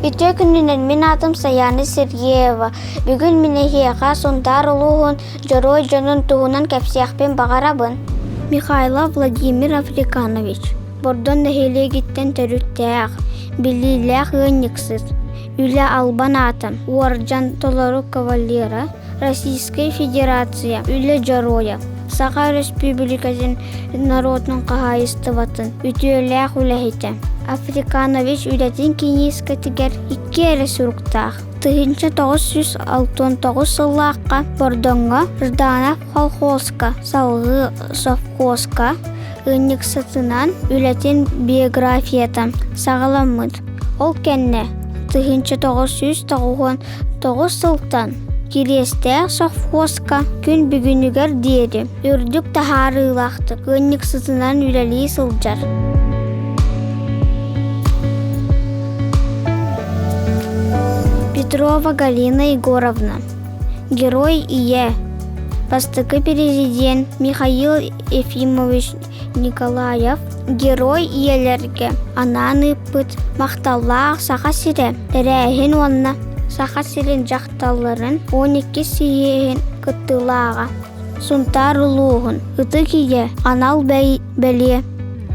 Ütü gününden min adım Sayаны Сергеева. Бүгін минехияға сондар ұлуғын жорой жонын туғынан кәпсияқпен бағарабын. Михайло Владимир Африканович. Бордон нәхеле гиттен төрүттәғ. Билиләғ ғынниксыз. Үлі албан атым. Уарджан толору кавалера. Российская Федерация. Үлі жороя. Саха Республикасын народның қағайыстыватын. Ütüөләғ үләхеті. Африканович үләтін кенескі тігер 2 әрі сүріктақ. 1969 сыллаққа Бордонға Жданов колхозка, салғы совхозка, ғынник сатынан үләтін биографията сағаламыд. Ол кәнне 1999 сылтан Кирестәк совхозка күн бүгінігер дейді. Үрдік тахарылақты ғынник сатынан үләлі сылжар. Петрова Галина Егоровна. Герой ие. Постыгы президент Михаил Ефимович Николаев. Герой иелерге ананы пыт мақталлақ сақа сире. Тәрәхін онна сақа сирен жақталарын 12 сиен кыттылаға. Сунтар ұлуғын. Үтік ие анал бәле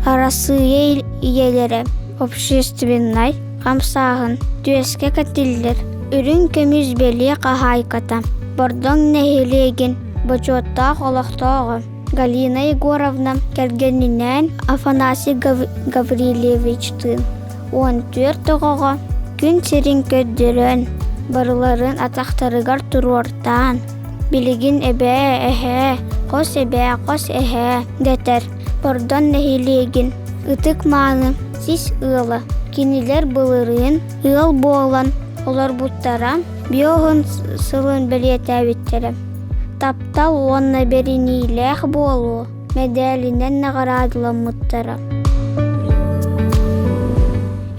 арасые иелері. Общественной қамсағын түйеске кәтілдер. Үрін көміз бәле қағайката. Бордон нәхелеген бачотта қолақтағы. Галина Егоровна кәргенінен Афанасий Гаврилевичтің 14 тұғыға күн серін көддірін. Барыларын атақтарығар тұруартан. Білігін әбә әхә, қос әбә, қос әхә дәтер. Бордон нәхелеген үтік маны сіз ұлы. Кенелер бұлырын ұл болан. Олар бұттара биоғын сылын білет әветтері. Таптал онна берінейләқ болу. Медалінен нағарадылан мұттара.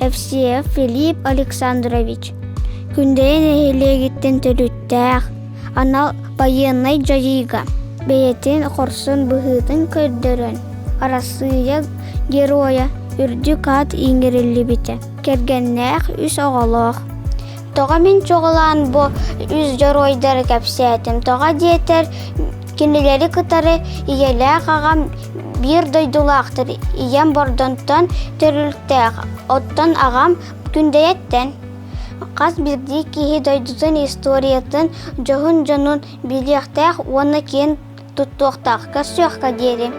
Евсеев Филипп Александрович. Күндейін әхелегеттен түріттәқ. Анал байынай жайыға. Бәйетін қорсын бұғытын көддірін. Арасыя героя үрдік ат иңгерілі біті. Кергеннәқ үс оғалақ. Тоға мен чоғылан бұ үз жоройдары кәпсәтім. Тоға диетер кенелері кытары иеләқ ағам бір дойдулақтыр. Ием бордонтан төрілттәқ. Оттан ағам күндейеттен. Қаз бірді кейі дойдутын историятын жоғын жонын біліқтәқ оны кен тұттуқтақ. Көсіққа деді.